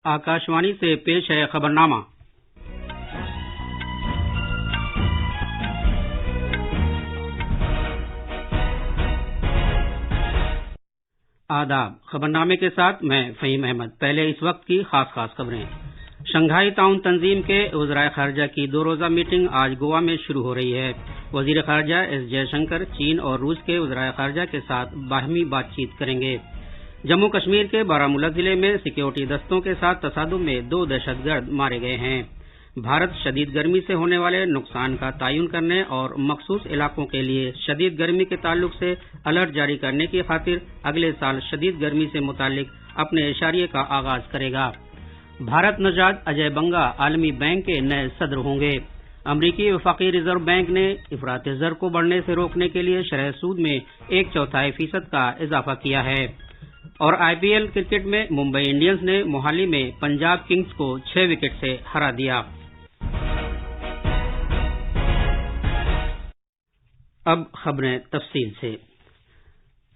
आकाशवाणी से पेश है खबरनामा। आदाब। खबरनामे के साथ मैं फहीम अहमद। पहले इस वक्त की खास खबरें। शंघाई ताउन तंजीम के वज़ीर ख़ारजा की 2 रोज़ा मीटिंग आज गोवा में शुरू हो रही है। वज़ीर ख़ारजा एस जयशंकर चीन और रूस के वज़ीर ख़ारजा के साथ बाहमी बातचीत करेंगे। जम्मू कश्मीर के बारामूला जिले में सिक्योरिटी दस्तों के साथ तसादुम में 2 दहशतगर्द मारे गए हैं। भारत शदीद गर्मी से होने वाले नुकसान का तयन करने और मखसूस इलाकों के लिए शदीद गर्मी के ताल्लुक से अलर्ट जारी करने की खातिर अगले साल शदीद गर्मी से मुतालिक अपने इशारे का आगाज करेगा। भारत नजाद अजय बंगा आलमी बैंक के नए सदर होंगे। अमरीकी वफाकी रिजर्व बैंक ने इफरात ज़र को बढ़ने से रोकने के लिए शरह सूद में 1/4% का इजाफा किया है। और आईपीएल क्रिकेट में मुंबई इंडियंस ने मोहाली में पंजाब किंग्स को 6 विकेट से हरा दिया। अब खबरें तफसील से।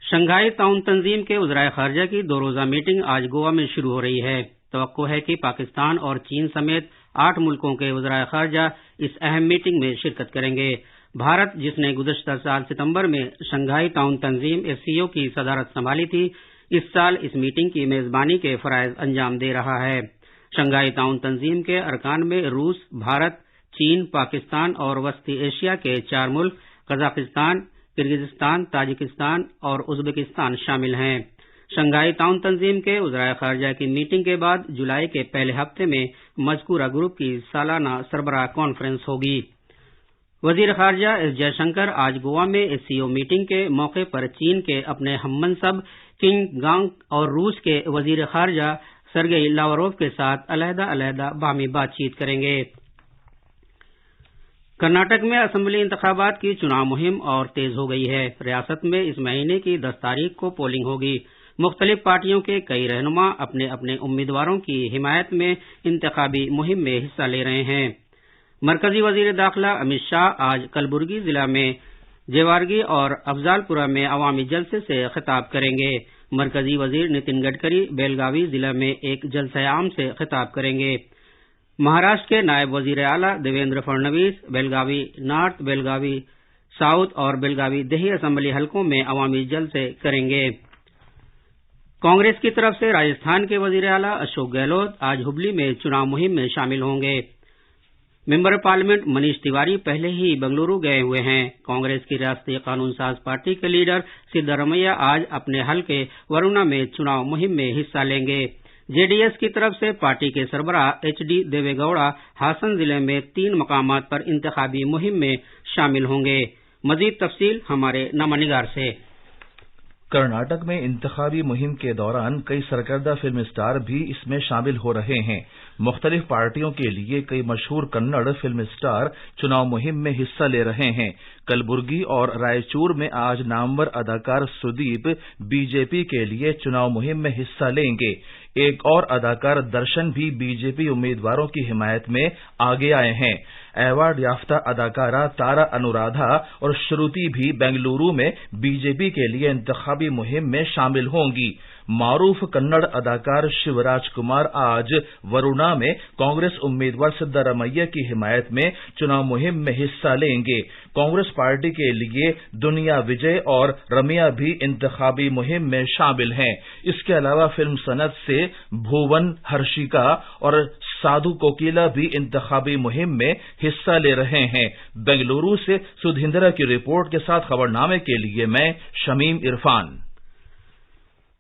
शंघाई ताउन तंजीम के वज़ीर ख़ारजा की 2 रोज़ा मीटिंग आज गोवा में शुरू हो रही है। तवक्को है कि पाकिस्तान और चीन समेत 8 मुल्कों के वज़ीर ख़ारजा इस अहम मीटिंग में शिरकत करेंगे। भारत, जिसने गुज़श्ता साल सितंबर में शंघाई ताउन तंजीम SCO की सदारत संभाली थी, इस साल इस मीटिंग की मेज़बानी के फ़राइज़ अंजाम दे रहा है। शंघाई ताउन तंजीम के अरकान में रूस, भारत, चीन, पाकिस्तान और वस्ती एशिया के 4 मुल्क कजाकिस्तान, किर्गिज़स्तान, ताजिकिस्तान और उज़्बेकिस्तान शामिल हैं। शंघाई ताउन तंजीम के वज़ीर ख़ारजा की मीटिंग के बाद जुलाई के पहले हफ्ते में मज़कूरा ग्रुप की सालाना सरबराह कॉन्फ्रेंस होगी। वज़ीर ख़ारजा एस जयशंकर आज गोवा में SCO मीटिंग के मौके पर चीन के अपने हममनसब किंग गांग और रूस के वज़ीर ख़ारजा सरगेई लावरोव के साथ अलहदा बाहमी बातचीत करेंगे। कर्नाटक में असम्बली इंतखाबात की चुनाव मुहिम और तेज हो गई है। रियासत में इस महीने की 10 तारीख को पोलिंग होगी। मुख्तलिफ पार्टियों के कई रहनुमा अपने अपने उम्मीदवारों की हिमायत में इंतखाबी मुहिम में हिस्सा ले रहे हैं। मरकजी वज़ीर दाखिला अमित शाह आज कलबुर्गी जिला में जेवारगी और अफजालपुरा में अवामी जलसे से खिताब करेंगे। मरकजी वज़ीर नितिन गडकरी बेलगावी जिला में एक जलसा आम से खिताब करेंगे। महाराष्ट्र के नायब वज़ीर आला देवेंद्र फडणवीस बेलगावी नॉर्थ, बेलगावी साउथ और बेलगावी दही असम्बली हलकों में अवामी जलसे करेंगे। कांग्रेस की तरफ से राजस्थान के वज़ीर आला अशोक गहलोत आज हुबली में चुनाव मुहिम में शामिल होंगे। मेंबर पार्लियामेंट मनीष तिवारी पहले ही बेंगलुरु गए हुए हैं। कांग्रेस की रियासती कानून साज पार्टी के लीडर सिद्धारमैया आज अपने हलके वरुणा में चुनाव मुहिम में हिस्सा लेंगे। जेडीएस की तरफ से पार्टी के सरबराह HD देवेगौड़ा हासन जिले में 3 मकामात पर इंतखाबी मुहिम में शामिल होंगे। मजीद तफसील हमारे नमानिगार से। कर्नाटक में इंतखाबी मुहिम के दौरान कई सरकर्दा फिल्म स्टार भी इसमें शामिल हो रहे हैं। मुख्तलिफ पार्टियों के लिए कई मशहूर कन्नड़ फिल्म स्टार चुनाव मुहिम में हिस्सा ले रहे हैं। कलबुर्गी और रायचूर में आज नामवर अदाकार सुदीप बीजेपी के लिए चुनाव मुहिम में हिस्सा लेंगे। एक और अदाकार दर्शन भी बीजेपी उम्मीदवारों की हिमायत में आगे आए हैं। अवार्ड याफ्ता अदाकारा तारा अनुराधा और श्रुति भी बेंगलुरु में बीजेपी के लिए इंतखाबी मुहिम में शामिल होंगी। मारूफ कन्नड़ अदाकार शिवराज कुमार आज वरुणा में कांग्रेस उम्मीदवार सिद्धारमैया की हिमायत में चुनाव मुहिम में हिस्सा लेंगे। कांग्रेस पार्टी के लिए दुनिया विजय और रमिया भी इंतखाबी मुहिम में शामिल हैं। इसके अलावा फिल्म सनत से भुवन हर्षिका और साधु कोकिला भी इंतखाबी मुहिम में हिस्सा ले रहे हैं। बेंगलुरु से सुधिंदरा की रिपोर्ट के साथ खबरनामे के लिए मैं शमीम इरफान।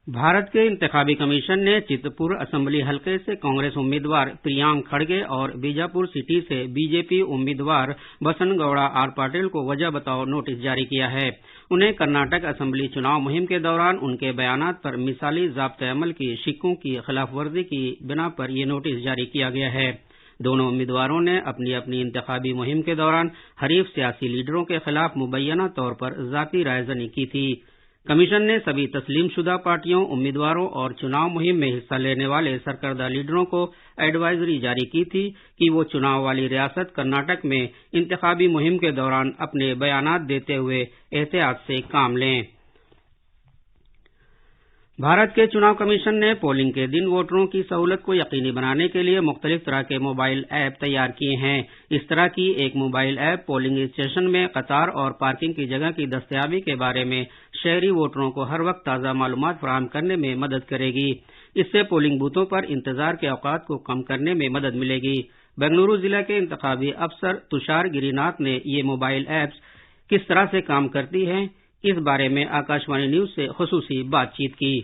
भारत के इंतखाबी कमीशन ने चित्रपुर असम्बली हलके से कांग्रेस उम्मीदवार प्रियांक खड़गे और बीजापुर सिटी से बीजेपी उम्मीदवार बसन गौड़ा आर पाटिल को वजह बताओ नोटिस जारी किया है। उन्हें कर्नाटक असम्बली चुनाव मुहिम के दौरान उनके बयानात पर मिसाली ज़ाब्ते अमल की शिकों की खिलाफ वर्जी की बिना पर यह नोटिस जारी किया गया है। दोनों उम्मीदवारों ने अपनी अपनी इंतखाबी मुहिम के दौरान हरीफ सियासी लीडरों के खिलाफ मुबैना तौर पर जाती रायज़नी की थी। कमीशन ने सभी तस्लीमशुदा पार्टियों, उम्मीदवारों और चुनाव मुहिम में हिस्सा लेने वाले सरकर्दा लीडरों को एडवाइजरी जारी की थी कि वो चुनाव वाली रियासत कर्नाटक में इंतखाबी मुहिम के दौरान अपने बयानात देते हुए एहतियात से काम लें। भारत के चुनाव कमीशन ने पोलिंग के दिन वोटरों की सहूलत को यकीनी बनाने के लिए मुख्तलिफ तरह के मोबाइल ऐप तैयार किए हैं। इस तरह की एक मोबाइल ऐप पोलिंग स्टेशन में कतार और पार्किंग की जगह की दस्तयाबी के बारे में शहरी वोटरों को हर वक्त ताज़ा मालूमात फराहम करने में मदद करेगी। इससे पोलिंग बूथों पर इंतजार के औकात को कम करने में मदद मिलेगी। बेंगलुरु जिला के इंतखाबी अफसर तुषार गिरिनाथ ने ये मोबाइल ऐप्स किस तरह से काम करती हैं, इस बारे में आकाशवाणी न्यूज से खुसूसी बातचीत की।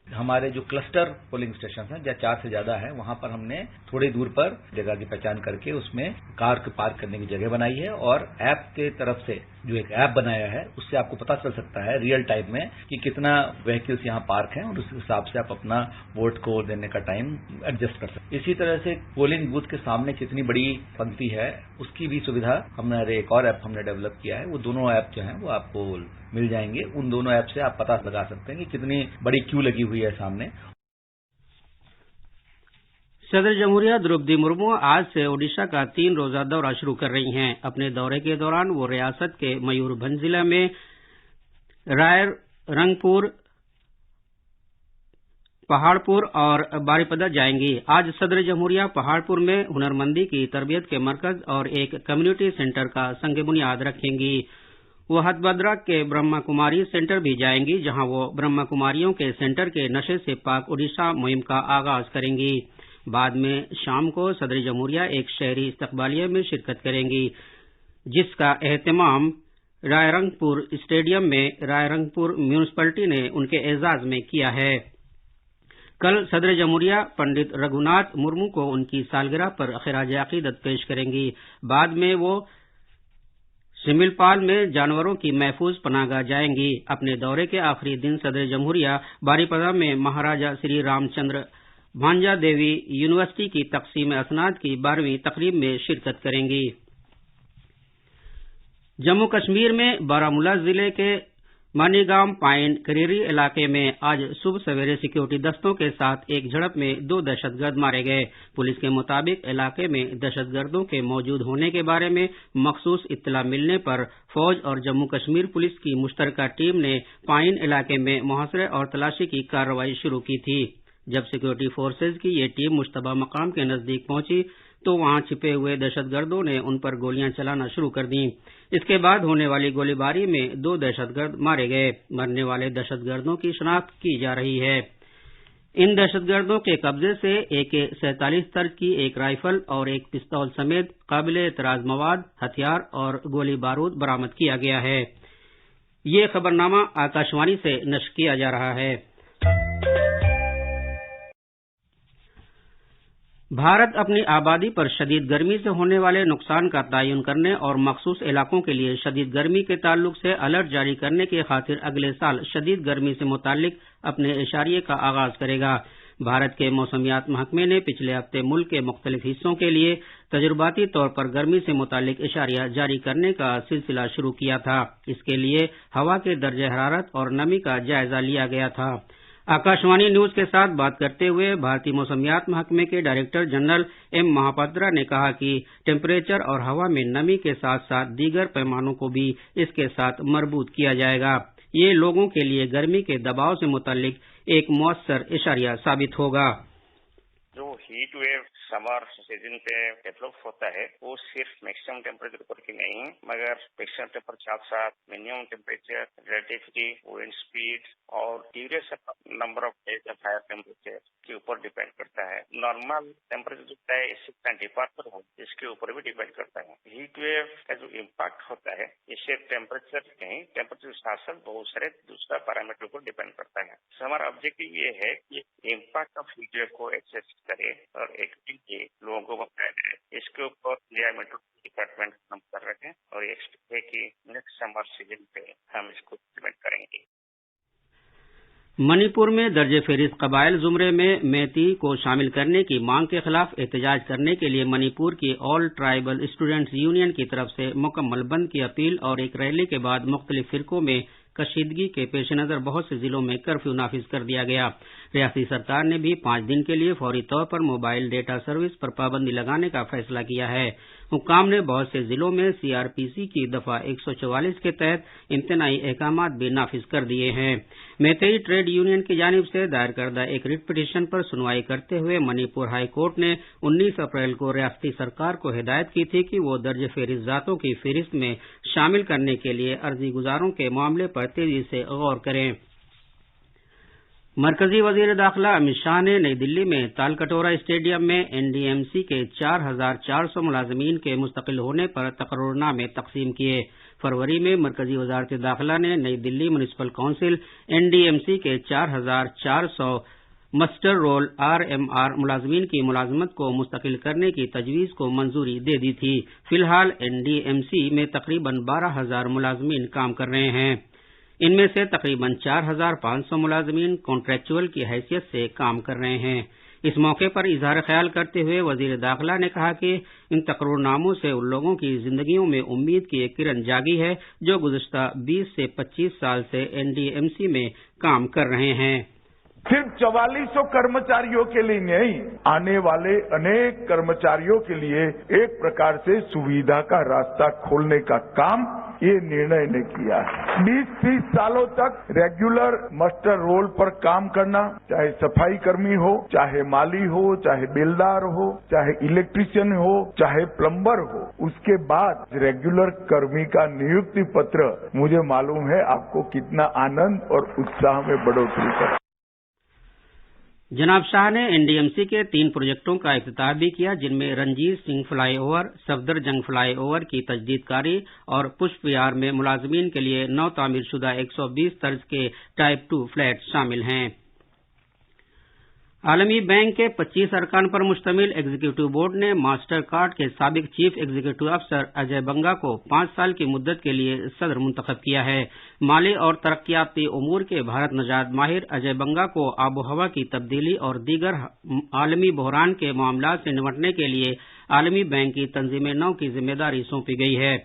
हमारे जो क्लस्टर पोलिंग स्टेशन हैं, जहाँ 4 से ज्यादा है, वहां पर हमने थोड़ी दूर पर जगह की पहचान करके उसमें कार के पार्क करने की जगह बनाई है और ऐप के तरफ से जो एक ऐप बनाया है उससे आपको पता चल सकता है रियल टाइम में कि कितना व्हीकल्स यहाँ पार्क हैं और उस हिसाब से आप अपना वोट को देने का टाइम एडजस्ट कर सकते हैं। इसी तरह से पोलिंग बूथ के सामने कितनी बड़ी पंक्ति है उसकी भी सुविधा हमने एक और ऐप हमने डेवलप किया है। वो दोनों ऐप जो हैं वो आपको मिल जाएंगे। उन दोनों ऐप से आप पता लगा सकते हैं कि कितनी बड़ी क्यू लगी हुई है सामने। सदर जमहूरिया द्रौपदी मुर्मू आज से ओडिशा का 3 रोजा दौरा शुरू कर रही हैं। अपने दौरे के दौरान वो रियासत के मयूरभंज जिला में रायरंगपुर, पहाड़पुर और बारिपदा जाएंगी। आज सदर जमहूरिया पहाड़पुर में हुनरमंदी की तरबियत के मरकज और एक कम्युनिटी सेंटर का संग बुनियाद रखेंगी। वो हथबदरा के ब्रह्मा कुमारी सेंटर भी जाएंगी, जहां वो ब्रह्मा कुमारियों के सेंटर के नशे से पाक ओडिशा मुहिम का आगाज करेंगी। बाद में शाम को सदर जमहूरिया एक शहरी इस्तकबालिया में शिरकत करेंगी, जिसका एहतमाम रायरंगपुर स्टेडियम में रायरंगपुर म्यूनिसिपैलिटी ने उनके एजाज में किया है। कल सदर जमहूरिया पंडित रघुनाथ मुर्मू को उनकी सालगिरह पर खिराज अकीदत पेश करेंगी। बाद में वो सिमिलपाल में जानवरों की महफूज पनाहगाह जाएंगी। अपने दौरे के आखिरी दिन सदर जमहूरिया बारिपदा में महाराजा श्री रामचंद्र भांजा देवी यूनिवर्सिटी की तकसीम असनाद की 12वीं तकरीब में शिरकत करेंगी। जम्मू कश्मीर में बारामूला जिले के मानीगाम पाइन करीरी इलाके में आज सुबह सवेरे सिक्योरिटी दस्तों के साथ एक झड़प में 2 दहशतगर्द मारे गए। पुलिस के मुताबिक इलाके में दहशतगर्दों के मौजूद होने के बारे में मखसूस इत्तला मिलने पर फौज और जम्मू कश्मीर पुलिस की मुश्तरका टीम ने पाइन इलाके में मुहासरे और तलाशी की कार्रवाई शुरू की थी। जब सिक्योरिटी फोर्सेज की ये टीम मुश्तबा मकाम के नजदीक पहुंची तो वहां छिपे हुए दहशतगर्दों ने उन पर गोलियां चलाना शुरू कर दी। इसके बाद होने वाली गोलीबारी में 2 दहशतगर्द मारे गए। मरने वाले दहशतगर्दों की शनाख्त की जा रही है। इन दहशतगर्दों के कब्जे से AK-47 तर्ज की एक राइफल और एक पिस्तौल समेत काबिले एतराज मवाद, हथियार और गोली बारूद बरामद किया गया है। ये खबरनामा आकाशवाणी से नश्र किया जा रहा है। भारत अपनी आबादी पर शदीद गर्मी से होने वाले नुकसान का तयन करने और मखसूस इलाकों के लिए शदीद गर्मी के ताल्लुक से अलर्ट जारी करने की खातिर अगले साल शदीद गर्मी से मुतालिक अपने इशारिये का आगाज करेगा। भारत के मौसमियात महकमे ने पिछले हफ्ते मुल्क के मुख्तलिफ हिस्सों के लिए तजुर्बाती तौर पर गर्मी से मुतालिक इशारिया जारी करने का सिलसिला शुरू किया था। इसके लिए हवा के दर्जे हरारत और नमी का जायजा लिया गया था। आकाशवाणी न्यूज के साथ बात करते हुए भारतीय मौसमियात महकमे के डायरेक्टर जनरल M महापात्रा ने कहा कि टेम्परेचर और हवा में नमी के साथ साथ दीगर पैमानों को भी इसके साथ मरबूत किया जाएगा। ये लोगों के लिए गर्मी के दबाव से मुतालिक एक मौसर इशारिया साबित होगा। जो हीट वेव समर सीजन पे डेवलप होता है वो सिर्फ मैक्सिमम टेम्परेचर ऊपर की नहीं है, मगर मैक्सिमम टेम्परेचर साथ साथ minimum temperature, relativity, wind speed और duration number of days of higher temperature के ऊपर डिपेंड करता है। नॉर्मल टेम्परेचर जो है इससे डिपार्चर हो इसके ऊपर भी डिपेंड करता है। हीट वेव का जो इम्पैक्ट होता है इससे टेम्परेचर नहीं, टेम्परेचर के साथ साथ बहुत सारे दूसरा पैरामीटर पर डिपेंड करता है। हमारा ऑब्जेक्टिव ये है कि इम्पैक्ट ऑफ हीट वेव को एसेस करे और एक लोगों को बताया। इसके ऊपर मेट्रो डिपार्टमेंट काम कर रहे हैं और एक्सपेक्ट है कि नेक्स्ट समर सीजन पे हम इसको इम्प्लीमेंट करेंगे। मणिपुर में दर्जे फेरिस्त कबाइल जुमरे में मैती को शामिल करने की मांग के खिलाफ एहतजाज करने के लिए मणिपुर की ऑल ट्राइबल स्टूडेंट्स यूनियन की तरफ से मुकम्मल बंद की अपील और एक रैली के बाद मुख्तलिफ फिरकों में کشیدگی کے پیش نظر بہت سے ضلعوں میں کرفیو نافذ کر دیا گیا۔ ریاستی سرکار نے بھی 5 دن کے لیے فوری طور پر موبائل ڈیٹا سروس پر پابندی لگانے کا فیصلہ کیا ہے۔ حکام نے بہت سے ضلعوں میں CRPC کی دفعہ 144 کے تحت امتناعی احکامات بھی نافذ کر دیے ہیں۔ میتئی ٹریڈ یونین کی جانب سے دائر کردہ ایک ریٹ پٹیشن پر سنوائی کرتے ہوئے منی پور ہائی کورٹ نے 19 اپریل کو ریاستی سرکار کو ہدایت کی تھی کہ وہ درج فہرست ذاتوں کی فہرست میں شامل کرنے کے لیے عرضی گزاروں کے معاملے پر تیزی سے غور کریں۔ مرکزی وزیر داخلہ امت شاہ نے نئی دلی میں تال کٹورا اسٹیڈیم میں NDMC کے 4400 ملازمین کے مستقل ہونے پر تقرر نامے تقسیم کیے۔ فروری میں مرکزی وزارت داخلہ نے نئی دلی میونسپل کونسل NDMC کے 4400 مسٹر رول RMR ملازمین کی ملازمت کو مستقل کرنے کی تجویز کو منظوری دے دی تھی۔ فی الحال NDMC میں تقریباً 12000 ملازمین کام کر رہے ہیں۔ ان میں سے تقریباً 4500 ملازمین کانٹریکچول کی حیثیت سے کام کر رہے ہیں۔ اس موقع پر اظہار خیال کرتے ہوئے وزیر داخلہ نے کہا کہ ان تقرر ناموں سے ان لوگوں کی زندگیوں میں امید کی ایک کرن جاگی ہے جو گزشتہ 20 سے 25 سال سے NDMC میں کام کر رہے ہیں۔ صرف 4400 कर्मचारियों के लिए नहीं, आने वाले अनेक कर्मचारियों के लिए एक प्रकार से सुविधा का रास्ता खोलने का काम ये निर्णय ने किया है। 20-30 सालों तक रेगुलर मस्टर रोल पर काम करना, चाहे सफाई कर्मी हो, चाहे माली हो, चाहे बेलदार हो, चाहे इलेक्ट्रिशियन हो, चाहे प्लम्बर हो, उसके बाद रेगुलर कर्मी का नियुक्ति पत्र, मुझे मालूम है आपको कितना आनंद और उत्साह में बढ़ोतरी कर। जनाब शाह ने NDMC के 3 प्रोजेक्टों का इफ्तिताह भी किया, जिनमें Ranjit Singh flyover, Safdarjung flyover की तजदीदकारी और पुष्प विहार में मुलाजमीन के लिए नौ तामीर शुदा 120 तर्ज के टाइप 2 फ्लैट शामिल हैं। आलमी बैंक के 25 अरकान पर मुश्तमिल एग्जीक्यूटिव बोर्ड ने मास्टर कार्ड के साबिक चीफ एग्जीक्यूटिव अफसर अजय बंगा को 5 साल की मुद्दत के लिए सदर मुंतखब किया है। माली और तरक्याती उमूर के भारत नजात माहिर अजय बंगा को आबो हवा की तब्दीली और दीगर आलमी बहरान के मामलों से निपटने के लिए आलमी बैंक की तंजीम नौ की जिम्मेदारी सौंपी गई है।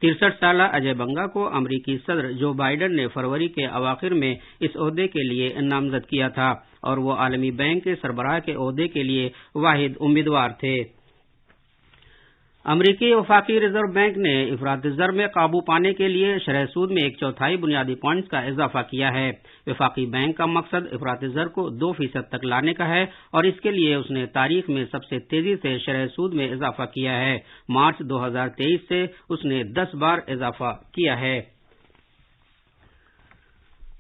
63 साल अजय बंगा को अमरीकी सदर जो बाइडन ने फरवरी के अवाखिर में इस ओहदे के लिए नामजद किया था और वो आलमी बैंक के सरबराह के ओहदे के लिए वाहिद उम्मीदवार थे। अमरीकी वफाकी रिजर्व बैंक ने इफरात ज़र में काबू पाने के लिए शरह सूद में 1/4 बुनियादी पॉइंट्स का इजाफा किया है। वफाकी बैंक का मकसद इफरात ज़र को 2% तक लाने का है और इसके लिए उसने तारीख में सबसे तेजी से शरह सूद में इजाफा किया है। मार्च 2023 से उसने 10 बार इजाफा किया है।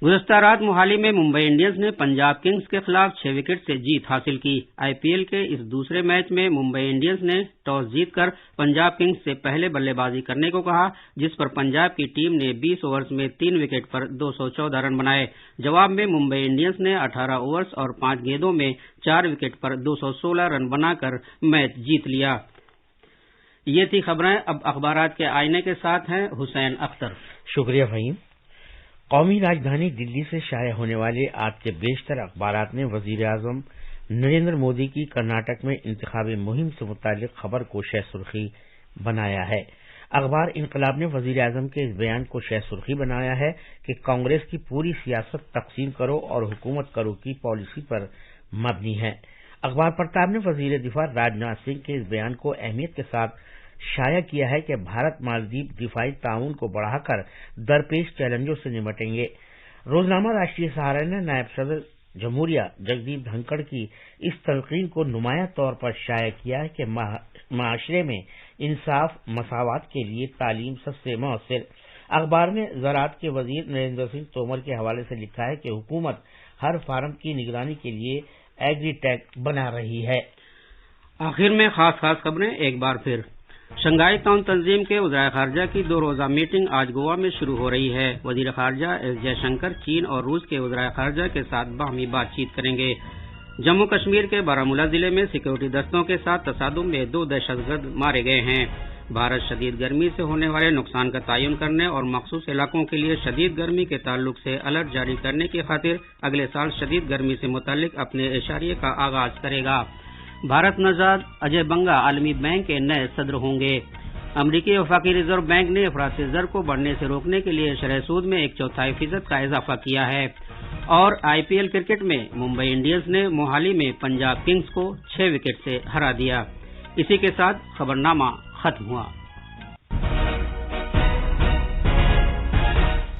गुज़श्ता रात मोहाली में मुंबई इंडियंस ने पंजाब किंग्स के खिलाफ 6 विकेट से जीत हासिल की। IPL के इस दूसरे मैच में मुंबई इंडियंस ने टॉस जीतकर पंजाब किंग्स से पहले बल्लेबाजी करने को कहा, जिस पर पंजाब की टीम ने 20 ओवर्स में 3 विकेट पर 214 रन बनाए। जवाब में मुंबई इंडियंस ने 18 ओवर्स और 5 गेंदों में 4 विकेट पर 216 रन बनाकर मैच जीत लिया। ये थी खबरें। अब अखबारात के आईने के साथ हैं हुसैन अख्तर। शुक्रिया फहीम। कौमी राजधानी दिल्ली से शाया होने वाले आज के बेशतर अखबारात ने वजीर आजम नरेंद्र मोदी की कर्नाटक में इंतखाबी मुहिम से मुतालिक खबर को शह सुर्खी बनाया है। अखबार इनकलाब ने वजीर आजम के इस बयान को शह सुर्खी बनाया है कि कांग्रेस की पूरी सियासत तकसीम करो और हुकूमत करो की पॉलिसी पर मबनी है। अखबार प्रताप ने वजीर दिफा राजनाथ सिंह के इस बयान को अहमियत के साथ शाया किया है कि भारत मालदीव दिफाई ताउन को बढ़ाकर दरपेश चैलेंजों से निपटेंगे। रोजनामा राष्ट्रीय सहारा ने नायब सदर जमहूरिया जगदीप धनखड़ की इस तलकीन को नुमाया तौर पर शाया किया है कि माशरे में इंसाफ मसावत के लिए तालीम सबसे मौसर। अखबार ने ज़राअत के वजीर नरेंद्र सिंह तोमर के हवाले से लिखा है कि हुकूमत हर फार्म की निगरानी के लिए एग्री टैग बना रही है। आखिर में खास खबरें एक बार फिर। शंघाई ताउन तंजीम के वज़ीर ख़ारजा की 2 रोज़ा मीटिंग आज गोवा में शुरू हो रही है। वज़ीर ख़ारजा एस जयशंकर चीन और रूस के वज़ीर ख़ारजा के साथ बाहमी बातचीत करेंगे। जम्मू कश्मीर के बारामूला जिले में सिक्योरिटी दस्तों के साथ तसादुम में 2 दहशतगर्द मारे गए हैं। भारत शदीद गर्मी से होने वाले नुकसान का तयन करने और मखसूस इलाकों के लिए शदीद गर्मी के ताल्लुक से अलर्ट जारी करने की खातिर अगले साल शदीद गर्मी से मुतालिक अपने इशारे का आगाज करेगा। भारत नजाद अजय बंगा आलमी बैंक के नए सदर होंगे। امریکی وفاقی ریزرو بینک نے افراط زر کو بڑھنے سے روکنے کے لیے شرح سود میں 1/4% کا اضافہ کیا ہے۔ اور IPL کرکٹ میں ممبئی انڈینز نے موہالی میں پنجاب کنگز کو 6 وکٹ سے ہرا دیا۔ اسی کے ساتھ خبرنامہ ختم ہوا۔